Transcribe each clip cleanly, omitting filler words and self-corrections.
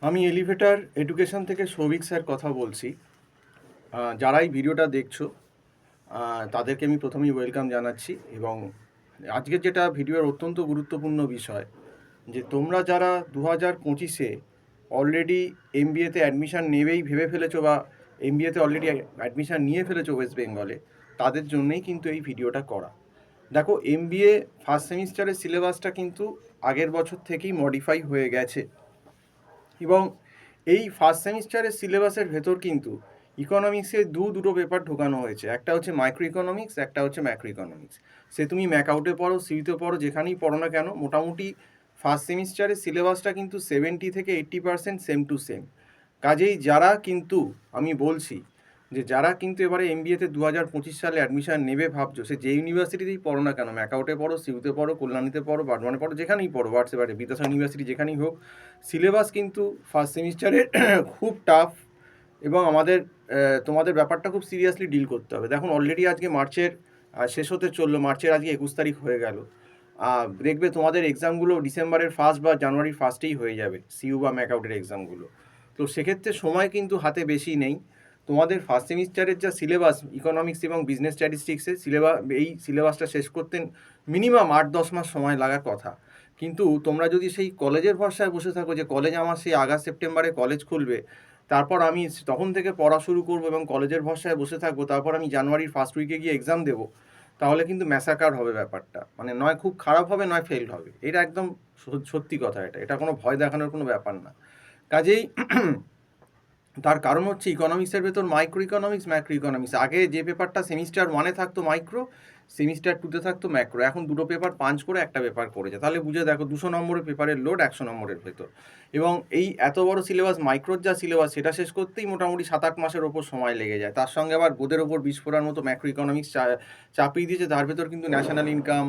আমি elevator education থেকে Souvik sir কথা বলছি। যারাই ভিডিওটা দেখছো তাদেরকে আমি প্রথমেই ওয়েলকাম জানাচ্ছি। এবং আজকের যেটা ভিডিওর অত্যন্ত গুরুত্বপূর্ণ বিষয়, যে তোমরা যারা 2025-এ অলরেডি এমবিএতে অ্যাডমিশান নেবেই ভেবে ফেলেছো বা এমবিএতে অলরেডি অ্যাডমিশান নিয়ে ফেলেছো ওয়েস্ট বেঙ্গলে, তাদের জন্যই কিন্তু এই ভিডিওটা করা। দেখো, এমবিএ ফার্স্ট সেমিস্টারের সিলেবাসটা কিন্তু আগের বছর থেকেই মডিফাই হয়ে গেছে। এবং এই ফার্স্ট সেমিস্টারের সিলেবাসের ভেতর কিন্তু ইকোনমিক্সে দুটো পেপার ঢোকানো হয়েছে। একটা হচ্ছে মাইক্রো ইকোনমিক্স, একটা হচ্ছে ম্যাক্রো ইকোনমিক্স। সে তুমি ম্যাকআউটে পড়ো, সিইতে পড়ো, যেখানেই পড়ো না কেন, মোটামুটি ফার্স্ট সেমিস্টারের সিলেবাসটা কিন্তু 70 থেকে 80% সেম টু সেম। কাজেই যারা কিন্তু, আমি বলছি যে যারা কিন্তু এবারে এমবিএতে 2025 সালে অ্যাডমিশান নেবে ভাবছো, সে যে ইউনিভার্সিটিতেই পড়ো না কেন, ম্যাকআউটে পড়ো, সিইউতে পড়ো, কল্যাণীতে পড়ো, বার্ধমানে পড়ো, যেখানেই পড়ো, হোয়াটসঅ্যাপে বিদ্যাসাগর ইউনিভার্সিটি যেখানেই হোক, সিলেবাস কিন্তু ফার্স্ট সেমিস্টারের খুব টাফ। এবং আমাদের তোমাদের ব্যাপারটা খুব সিরিয়াসলি ডিল করতে হবে। দেখুন, অলরেডি আজকে মার্চের শেষ হতে চললো, মার্চের আজকে 21 তারিখ হয়ে গেল। দেখবে তোমাদের এক্সামগুলো ডিসেম্বরের ফার্স্ট বা জানুয়ারির ফার্স্টেই হয়ে যাবে, সিইউ বা ম্যাকআউটের এক্সামগুলো। তো সেক্ষেত্রে সময় কিন্তু হাতে বেশি নেই। তোমাদের ফার্স্ট সেমিস্টারের যা সিলেবাস ইকোনমিক্স এবং বিজনেস স্ট্যাটিস্টিক্সের এই সিলেবাসটা শেষ করতে মিনিমাম 8-10 মাস সময় লাগার কথা। কিন্তু তোমরা যদি সেই কলেজের ভরসায় বসে থাকো যে কলেজ আমার সেই আগস্ট সেপ্টেম্বরে কলেজ খুলবে, তারপর আমি তখন থেকে পড়া শুরু করবো এবং কলেজের ভরসায় বসে থাকবো, তারপর আমি জানুয়ারির ফার্স্ট উইকে গিয়ে এক্সাম দেবো, তাহলে কিন্তু ম্যাসাকার হবে ব্যাপারটা। মানে নয় খুব খারাপ হবে, নয় ফেল হবে। এটা একদম সত্যি কথা। এটা কোনো ভয় দেখানোর কোনো ব্যাপার না। কাজেই তার কারণ হচ্ছে ইকোনমিক্সের ভেতর মাইক্রো ইকোনমিক্স, ম্যাক্রো ইকোনমিক্স। আগে যে পেপারটা সেমিস্টার 1-এ থাকতো মাইক্রো, সেমিস্টার 2-তে থাকতো ম্যাক্রো, এখন দুটো পেপার পাঞ্চ করে একটা পেপার করেছে। তাহলে বুঝে দেখো, 200 নম্বরের পেপারের লোড 100 নম্বরের ভেতর। এবং এই এত বড় সিলেবাস, মাইক্রোর যা সিলেবাস, সেটা শেষ করতেই মোটামুটি 7-8 মাসের ওপর সময় লেগে যায়। তার সঙ্গে আবার বোধের ওপর বিস্ফোরার মতো ম্যাক্রো ইকোনমিক্স চাপিয়ে দিয়েছে। তার ভেতর কিন্তু ন্যাশনাল ইনকাম,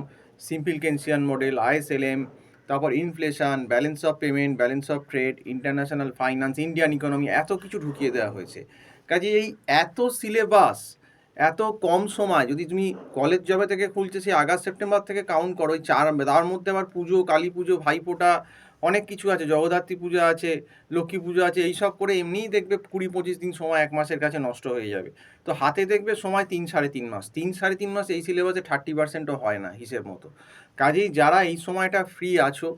সিম্পল কেনসিয়ান মডেল, আইএসএলএম, তারপর inflation, balance of payment, balance of trade, international finance, Indian economy, এত কিছু ঢুকিয়ে দেওয়া হয়েছে। কাজে এই এত সিলেবাস এত কম সময়, যদি তুমি কলেজ জবে থেকে খুলছে সেই আগস্ট সেপ্টেম্বর থেকে কাউন্ট করো, ওই তার মধ্যে আবার পুজো, কালী পুজো, ভাইফোঁটা, অনেক কিছু আছে, জগদ্ধাত্রী পূজা আছে, লক্ষ্মী পুজো আছে, এইসব করে এমনিই দেখবে 20-25 দিন সময়, 1 মাসের কাছে নষ্ট হয়ে যাবে। তো হাতে দেখবে সময় 3-3.5 মাস। 3-3.5 মাস এই সিলেবাসে 30%ও হয় না হিসেব মতো। কাজেই যারা এই সময়টা ফ্রি আছো,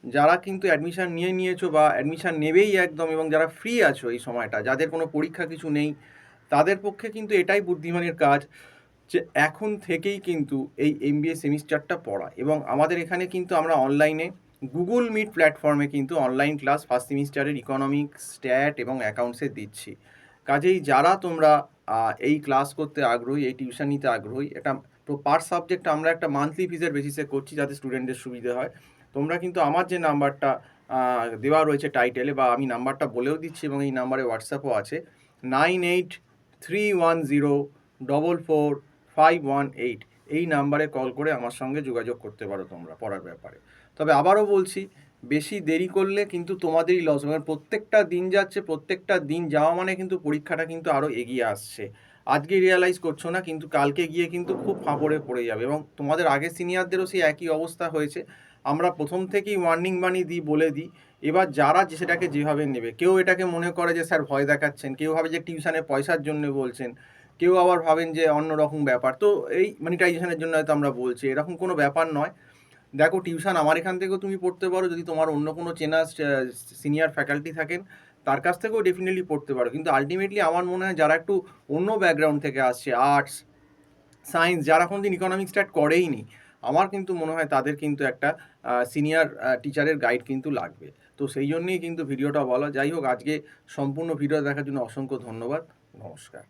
যারা কিন্তু অ্যাডমিশান নিয়েছো বা অ্যাডমিশান নেবেই একদম, এবং যারা ফ্রি আছো এই সময়টা, যাদের কোনো পরীক্ষা কিছু নেই, তাদের পক্ষে কিন্তু এটাই বুদ্ধিমানের কাজ যে এখন থেকেই কিন্তু এই এমবিএ সেমিস্টারটা পড়া। এবং আমাদের এখানে কিন্তু আমরা অনলাইনে গুগল মিট প্ল্যাটফর্মে কিন্তু অনলাইন ক্লাস ফার্স্ট সেমিস্টারের ইকোনমিক্স, স্ট্যাট এবং অ্যাকাউন্টসে দিচ্ছি। কাজেই যারা তোমরা এই ক্লাস করতে আগ্রহী, এই টিউশন নিতে আগ্রহী, এটা তো পার সাবজেক্ট আমরা একটা মান্থলি ফিজের বেসিসে করছি যাতে স্টুডেন্টদের সুবিধে হয়। তোমরা কিন্তু আমার যে নাম্বারটা দেওয়া রয়েছে টাইটেলে, বা আমি নাম্বারটা বলেও দিচ্ছি এবং এই নাম্বারে হোয়াটসঅ্যাপও আছে, 9831044518, এই নাম্বারে কল করে আমার সঙ্গে যোগাযোগ করতে পারো তোমরা পড়ার ব্যাপারে। তবে আবারও বলছি, বেশি দেরি করলে কিন্তু তোমাদেরই লস হবে। প্রত্যেকটা দিন যাচ্ছে, প্রত্যেকটা দিন যাওয়া মানে কিন্তু পরীক্ষাটা কিন্তু আরও এগিয়ে আসছে। আজকে রিয়ালাইজ করছো না, কিন্তু কালকে গিয়ে কিন্তু খুব ফাঁপড়ে পড়ে যাবে। এবং তোমাদের আগের সিনিয়রদেরও সেই একই অবস্থা হয়েছে। আমরা প্রথম থেকেই ওয়ার্নিং বাণী দিই, বলে দিই। এবার যারা সেটাকে যেভাবে নেবে, কেউ এটাকে মনে করে যে স্যার ভয় দেখাচ্ছেন, কেউ ভাবে যে টিউশনে পয়সার জন্য বলছেন, কেউ আবার ভাবেন যে অন্য রকম ব্যাপার। তো এই মনিটাইজেশনের জন্য হয়তো আমরা বলছি, এরকম কোনো ব্যাপার নয়। দেখো, টিউশন আমার এখান থেকেও তুমি পড়তে পারো, যদি তোমার অন্য কোনো চেনা সিনিয়র ফ্যাকাল্টি থাকেন তার কাছ থেকেও ডেফিনেটলি পড়তে পারো। কিন্তু আলটিমেটলি আমার মনে হয় যারা একটু অন্য ব্যাকগ্রাউন্ড থেকে আসছে, আর্টস, সায়েন্স, যারা কোনোদিন ইকোনমিক্স স্টার্ট করেই নি, আমার কিন্তু মনে হয় তাদের কিন্তু একটা সিনিয়র টিচারের গাইড কিন্তু লাগবে। তো সেই জন্যেই কিন্তু ভিডিওটা বলা। যাই হোক, আজকে সম্পূর্ণ ভিডিও দেখার জন্য অসংখ্য ধন্যবাদ। নমস্কার।